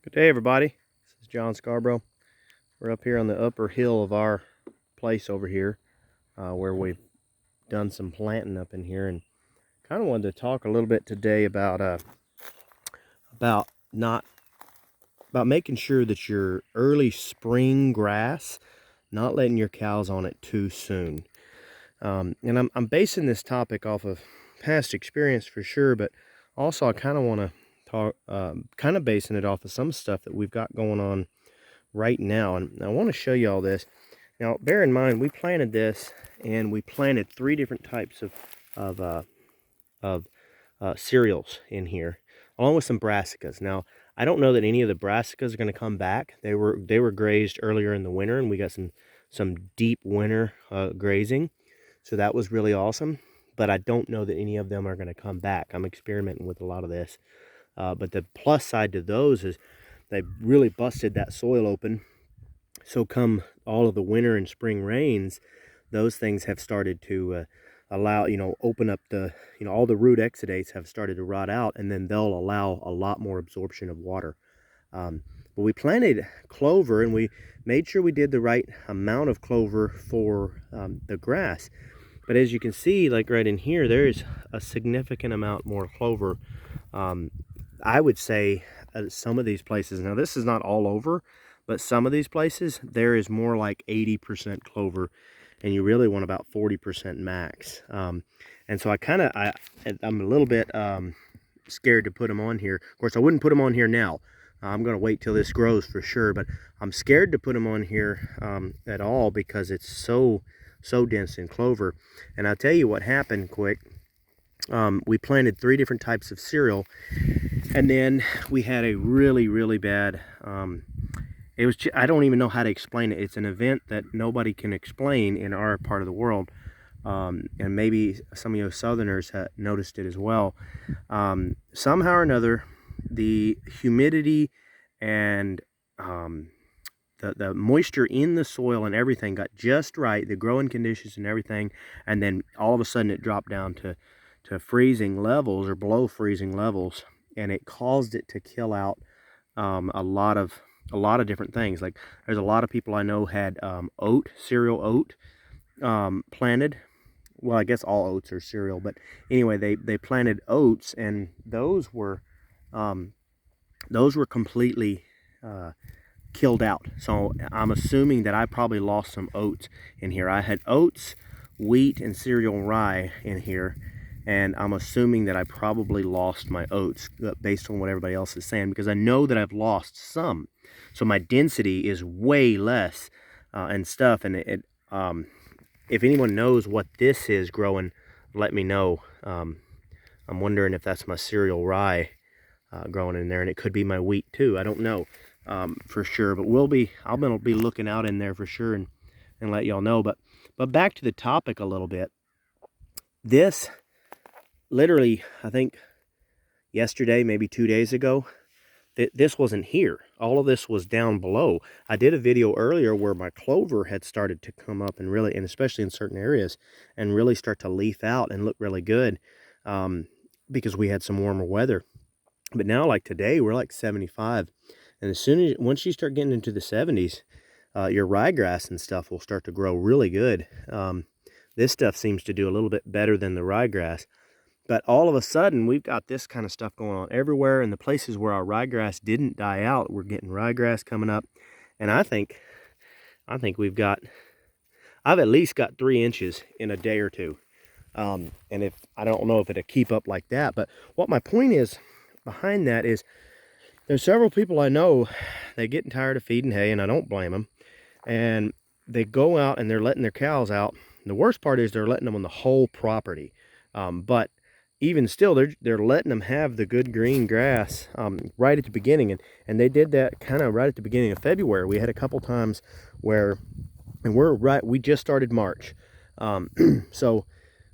Good day, everybody. This is John Scarborough. We're up here on the upper hill of our place over here, where we've done some planting up in here, and kind of wanted to talk a little bit today about not about making sure that your early spring grass, not letting your cows on it too soon. And I'm basing this topic off of past experience for sure, but also I kind of want to talk, kind of basing it off of some stuff that we've got going on right now. And I want to show you all this. Now, bear in mind, we planted this, and we planted 3 different types of cereals in here, along with some brassicas. Now, I don't know that any of the brassicas are going to come back. They were grazed earlier in the winter, and we got some deep winter grazing, so that was really awesome. But I don't know that any of them are going to come back. I'm experimenting with a lot of this. But the plus side to those is they really busted that soil open. So come all of the winter and spring rains, those things have started to allow, open up all the root exudates have started to rot out, and then they'll allow a lot more absorption of water. But we planted clover, and we made sure we did the right amount of clover for the grass. But as you can see, like right in here, there is a significant amount more clover. I would say some of these places, now this is not all over, but some of these places, there is more like 80% clover, and you really want about 40% max. And so I'm a little bit scared to put them on here. Of course, I wouldn't put them on here now. I'm going to wait till this grows for sure, but I'm scared to put them on here at all because it's so dense in clover. And I'll tell you what happened quick. We planted 3 different types of cereal, and then we had a really bad, I don't even know how to explain it. It's an event that nobody can explain in our part of the world. And maybe some of you southerners have noticed it as well. Somehow or another, the humidity and the moisture in the soil and everything got just right, the growing conditions and everything, and then all of a sudden it dropped down to freezing levels or below freezing levels, and it caused it to kill out a lot of different things. Like there's a lot of people I know had cereal oat planted. Well, I guess all oats are cereal, but anyway, they planted oats, and those were completely killed out. So I'm assuming that I probably lost some oats in here. I had oats, wheat, and cereal rye in here, and I'm assuming that I probably lost my oats based on what everybody else is saying, because I know that I've lost some. So my density is way less and stuff. And if anyone knows what this is growing, let me know. I'm wondering if that's my cereal rye growing in there, and it could be my wheat too. I don't know for sure, but I'm gonna be looking out in there for sure and let y'all know. But back to the topic a little bit. This literally, I think yesterday, maybe 2 days ago, this wasn't here. All of this was down below. I did a video earlier where my clover had started to come up and especially in certain areas, and really start to leaf out and look really good because we had some warmer weather. But now, like today, we're like 75. And once you start getting into the 70s, your ryegrass and stuff will start to grow really good. This stuff seems to do a little bit better than the ryegrass. But all of a sudden, we've got this kind of stuff going on everywhere. And the places where our ryegrass didn't die out, we're getting ryegrass coming up. And I think I've at least got 3 inches in a day or two. And if I don't know if it'll keep up like that. But what my point is behind that is, there's several people I know, they're getting tired of feeding hay, and I don't blame them. And they go out and they're letting their cows out. And the worst part is they're letting them on the whole property. But even still, they're letting them have the good green grass right at the beginning. And they did that kind of right at the beginning of February. We had a couple times where, and we just started March. So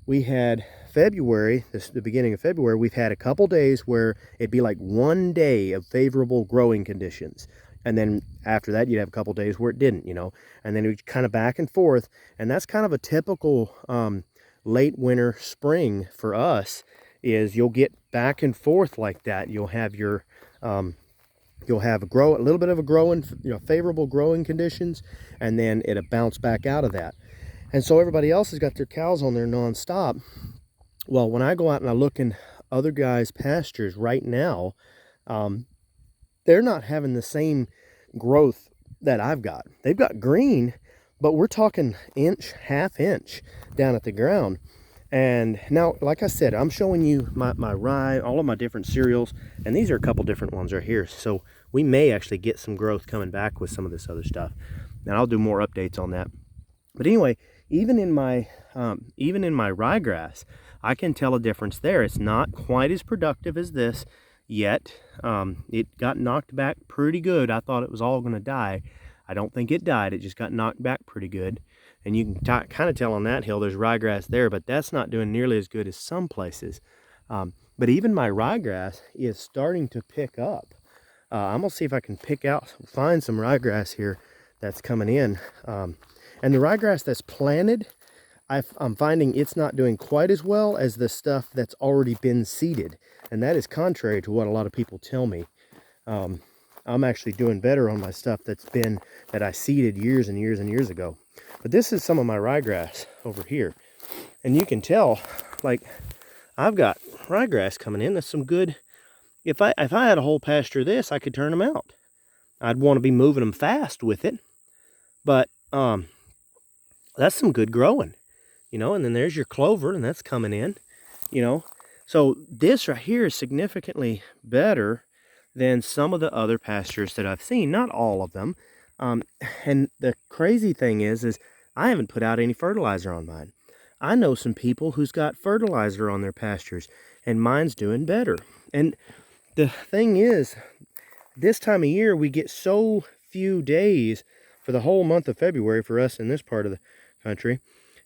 we had February, the beginning of February, we've had a couple days where it'd be like 1 day of favorable growing conditions. And then after that, you'd have a couple days where it didn't, and then it was kind of back and forth. And that's kind of a typical late winter spring for us, is you'll get back and forth like that. You'll have your You'll have a little bit of a growing, favorable growing conditions, and then it'll bounce back out of that. And so everybody else has got their cows on there nonstop. Well, when I go out and I look in other guys' pastures right now, they're not having the same growth that I've got. They've got green, but we're talking inch, half inch down at the ground. And now, like I said, I'm showing you my rye, all of my different cereals, and these are a couple different ones right here. So we may actually get some growth coming back with some of this other stuff. And I'll do more updates on that. But anyway, even in my ryegrass, I can tell a difference there. It's not quite as productive as this yet. It got knocked back pretty good. I thought it was all going to die. I don't think it died. It just got knocked back pretty good. And you can kind of tell on that hill there's ryegrass there, but that's not doing nearly as good as some places. But even my ryegrass is starting to pick up. I'm going to see if I can find some ryegrass here that's coming in. And the ryegrass that's planted, I'm finding it's not doing quite as well as the stuff that's already been seeded. And that is contrary to what a lot of people tell me. I'm actually doing better on my stuff that I seeded years and years and years ago. But this is some of my ryegrass over here. And you can tell, like, I've got ryegrass coming in. That's some good. If I had a whole pasture of this, I could turn them out. I'd want to be moving them fast with it. But that's some good growing, and then there's your clover, and that's coming in, So this right here is significantly better than some of the other pastures that I've seen. Not all of them. And the crazy thing is I haven't put out any fertilizer on mine. I know some people who's got fertilizer on their pastures, and mine's doing better. And the thing is, this time of year, we get so few days for the whole month of February for us in this part of the country.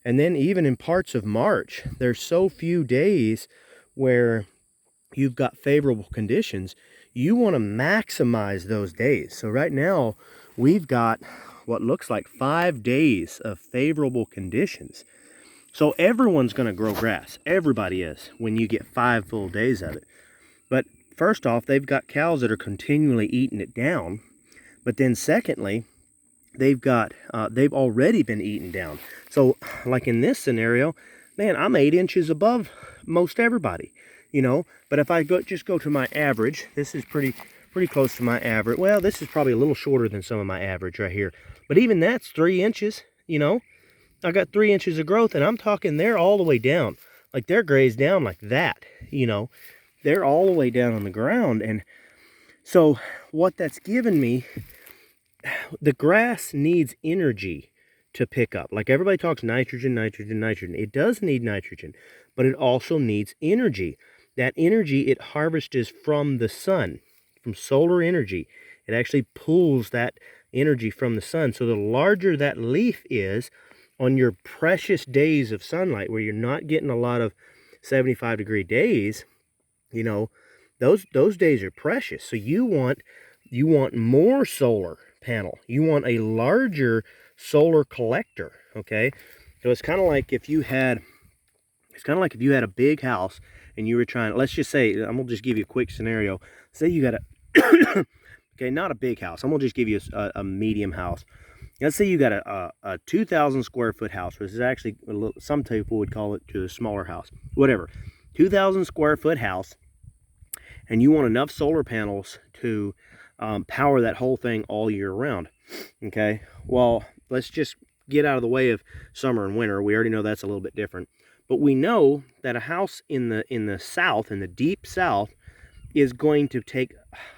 And then even in parts of March, there's so few days where you've got favorable conditions. You want to maximize those days. So right now, we've got what looks like 5 days of favorable conditions. So everyone's going to grow grass. Everybody is, when you get 5 full days of it. But first off, they've got cows that are continually eating it down. But then secondly, they've already been eaten down. So like in this scenario, man, I'm 8 inches above most everybody, But if I just go to my average, this is pretty close to my average. Well, this is probably a little shorter than some of my average right here. But even that's 3 inches, I got 3 inches of growth, and I'm talking they're all the way down. Like they're grazed down like that, They're all the way down on the ground. And so what that's given me, the grass needs energy to pick up. Like everybody talks nitrogen, nitrogen, nitrogen. It does need nitrogen, but it also needs energy. That energy it harvests from the sun, from solar energy. It actually pulls that energy from the sun. So the larger that leaf is on your precious days of sunlight, where you're not getting a lot of 75-degree days, those days are precious. So you want more solar panel. You want a larger solar collector, okay? So it's kind of like if you had a big house and you were trying, let's just say, I'm going to just give you a quick scenario. Say you got a, okay, not a big house. I'm going to just give you a medium house. Let's say you got a 2,000 square foot house, which is actually, some people would call it to a smaller house. Whatever. 2,000 square foot house, and you want enough solar panels to power that whole thing all year round. Okay, well, let's just get out of the way of summer and winter. We already know that's a little bit different. But we know that a house in the south, in the deep south, is going to take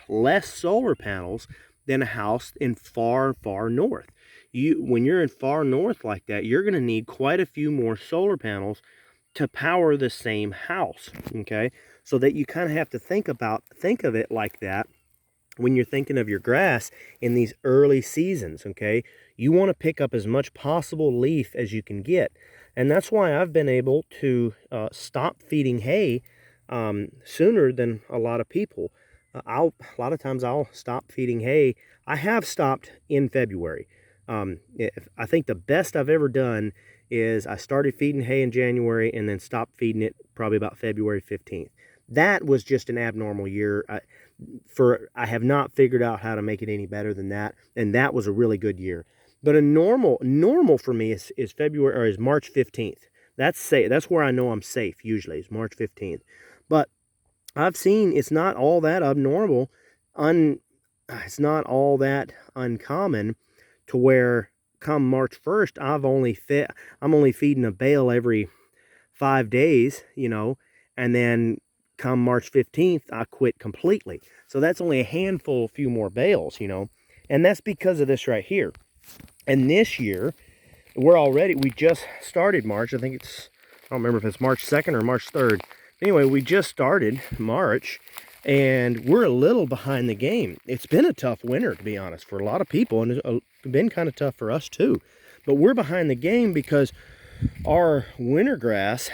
less solar panels than a house in far, far north. When you're in far north like that, you're going to need quite a few more solar panels to power the same house, okay? So that you kind of have to think of it like that when you're thinking of your grass in these early seasons, okay? You want to pick up as much possible leaf as you can get. And that's why I've been able to stop feeding hay sooner than a lot of people. A lot of times I'll stop feeding hay. I have stopped in February. I think the best I've ever done is I started feeding hay in January and then stopped feeding it probably about February 15th. That was just an abnormal year. I have not figured out how to make it any better than that, and that was a really good year. But a normal for me is February, or is March 15th. That's safe. That's where I know I'm safe usually, is March 15th. But I've seen it's not all that abnormal, it's not all that uncommon to where come March 1st, I'm only feeding a bale every 5 days, you know, and then come March 15th, I quit completely. So that's only a handful, few more bales, you know, and that's because of this right here. And this year, we just started March. I think I don't remember if it's March 2nd or March 3rd. Anyway, we just started March, and we're a little behind the game. It's been a tough winter, to be honest, for a lot of people, and it's been kind of tough for us too. But we're behind the game because our winter grass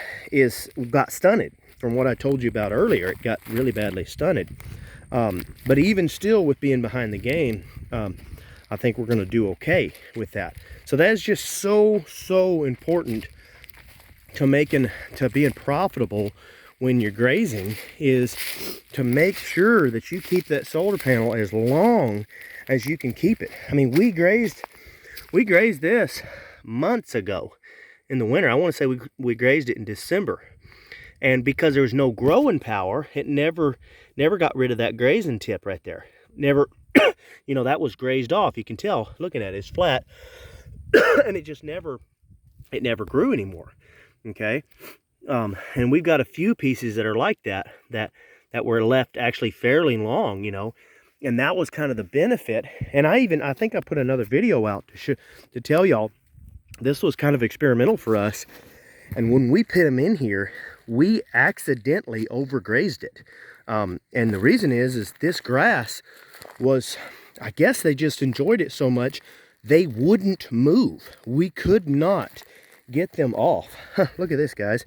got stunted. From what I told you about earlier, it got really badly stunted. But even still, with being behind the game, I think we're going to do okay with that. So that is just so important to being profitable when you're grazing, is to make sure that you keep that solar panel as long as you can keep it. I mean, we grazed this months ago in the winter. I want to say we grazed it in December. And because there was no growing power, it never got rid of that grazing tip right there. Never, you know, that was grazed off. You can tell, looking at it, it's flat. And it never grew anymore. Okay. And we've got a few pieces that are like that were left actually fairly long, you know, and that was kind of the benefit. And I think I put another video out to tell y'all this was kind of experimental for us. And when we put them in here, we accidentally overgrazed it. And the reason is this grass was, I guess they just enjoyed it so much, they wouldn't move. We could not get them off. Look at this, guys.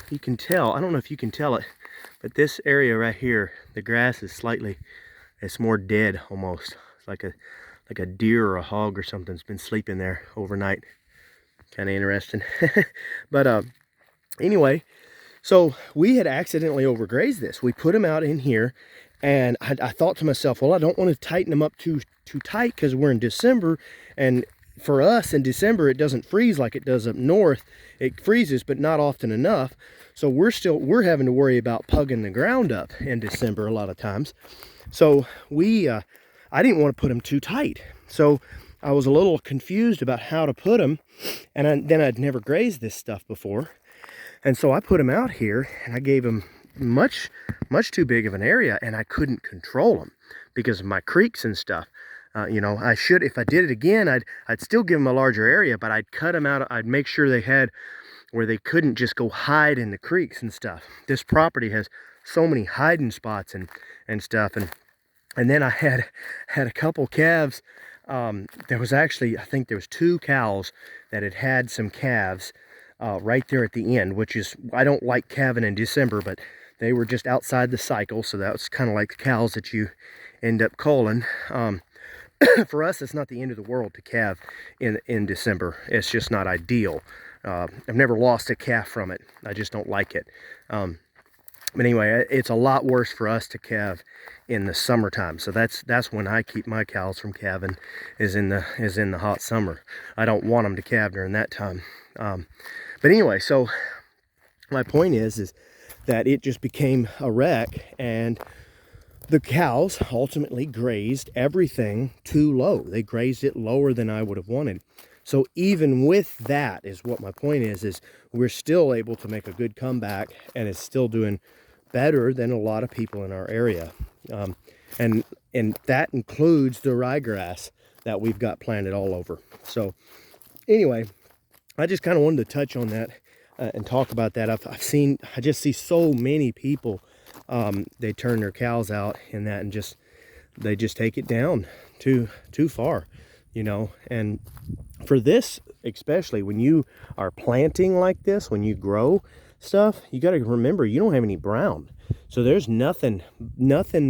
You can tell, I don't know if you can tell it, but this area right here, the grass is it's more dead almost. It's like a deer or a hog or something's been sleeping there overnight. Kind of interesting. But anyway, so we had accidentally overgrazed this. We put them out in here, and I thought to myself, well, I don't want to tighten them up too tight because we're in December, and for us in December it doesn't freeze like it does up north. It freezes, but not often enough. So we're having to worry about pugging the ground up in December a lot of times. So I didn't want to put them too tight. So I was a little confused about how to put them, and then I'd never grazed this stuff before. And so I put them out here, and I gave them much too big of an area, and I couldn't control them because of my creeks and stuff. You know, I should, if I did it again, I'd still give them a larger area, but I'd cut them out. I'd make sure they had where they couldn't just go hide in the creeks and stuff. This property has so many hiding spots and stuff. And then I had a couple calves. There was actually, I think there was 2 cows that had some calves right there at the end, which is, I don't like calving in December, but they were just outside the cycle. So that was kind of like the cows that you end up calling. For us, it's not the end of the world to calve in December. It's just not ideal. I've never lost a calf from it. I just don't like it. But anyway, it's a lot worse for us to calve in the summertime. So that's when I keep my cows from calving, is in the hot summer. I don't want them to calve during that time. But anyway, so my point is that it just became a wreck, and the cows ultimately grazed everything too low. They grazed it lower than I would have wanted. So even with that, is what my point is we're still able to make a good comeback, and it's still doing better than a lot of people in our area. And that includes the ryegrass that we've got planted all over. So anyway, I just kind of wanted to touch on that and talk about that. I just see so many people, they turn their cows out in that, and they just take it down too far, you know. And for this, especially when you are planting like this, when you grow stuff, you got to remember you don't have any brown. So there's nothing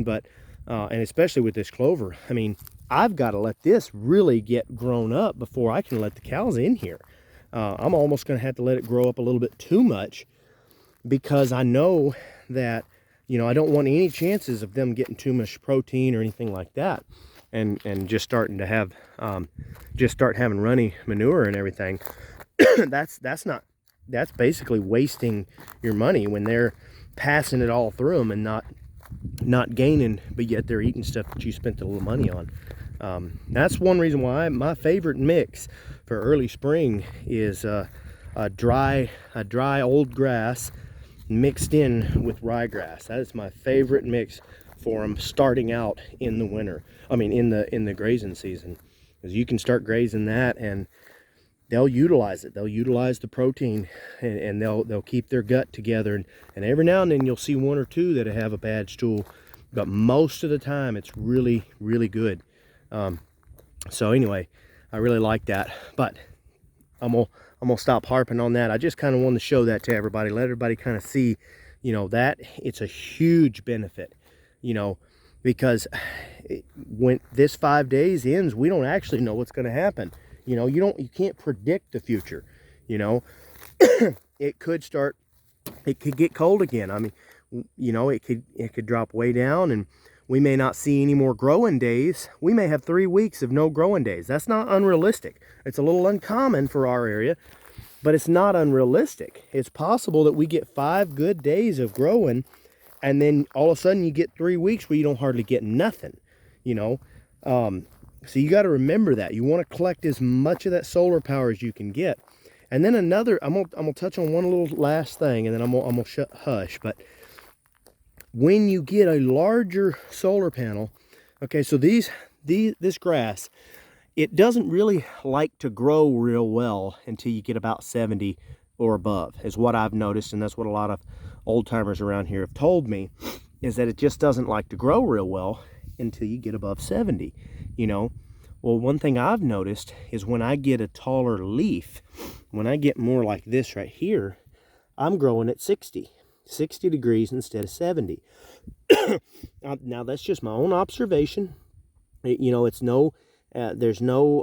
but, and especially with this clover, I mean, I've got to let this really get grown up before I can let the cows in here. I'm almost going to have to let it grow up a little bit too much, because I know that You know, I don't want any chances of them getting too much protein or anything like that, and just starting to have just start having runny manure and everything. that's basically wasting your money when they're passing it all through them and not gaining, but yet they're eating stuff that you spent a little money on. That's one reason why my favorite mix for early spring is a dry old grass mixed in with ryegrass. That is my favorite mix for them starting out in the winter. I mean, in the grazing season, because you can start grazing that and they'll utilize it. They'll utilize the protein, and they'll keep their gut together. And every now and then you'll see one or two that have a bad stool, but most of the time it's really, really good. So anyway, I really like that. But I'm gonna stop harping on that. I just kind of wanted to show that to everybody, let everybody kind of see, you know, that it's a huge benefit, you know, because when this 5 days ends, we don't actually know what's going to happen. You know, you can't predict the future, you know. It could get cold again. I mean, you know, it could drop way down and we may not see any more growing days. We may have 3 weeks of no growing days. That's not unrealistic. It's a little uncommon for our area, but it's not unrealistic. It's possible that we get 5 good days of growing, and then all of a sudden you get 3 weeks where you don't hardly get nothing, you know. So you got to remember that. You want to collect as much of that solar power as you can get. And then another, I'm gonna touch on one little last thing, and then I'm gonna hush. But when you get a larger solar panel, okay, so this grass, it doesn't really like to grow real well until you get about 70 or above, is what I've noticed, and that's what a lot of old timers around here have told me, is that it just doesn't like to grow real well until you get above 70, you know. Well, one thing I've noticed is when I get a taller leaf, when I get more like this right here, I'm growing at 60 degrees instead of 70. Now that's just my own observation. You know, it's there's no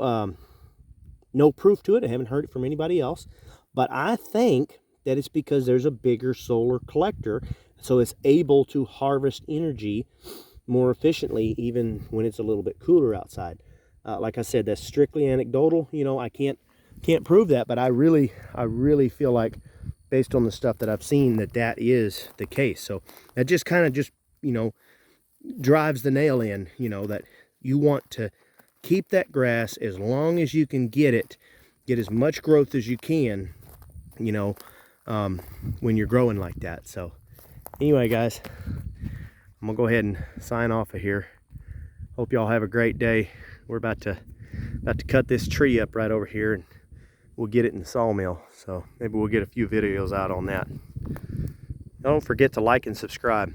proof to it. I haven't heard it from anybody else, but I think that it's because there's a bigger solar collector, so it's able to harvest energy more efficiently even when it's a little bit cooler outside. Like I said, that's strictly anecdotal. You know, I can't prove that, but I really feel like, based on the stuff that I've seen, that is the case. So that just kind of you know, drives the nail in, you know, that you want to keep that grass as long as you can get it, get as much growth as you can, you know, when you're growing like that. So anyway, guys, I'm gonna go ahead and sign off of here. Hope y'all have a great day. We're about to cut this tree up right over here, and we'll get it in the sawmill. So maybe we'll get a few videos out on that. Don't forget to like and subscribe.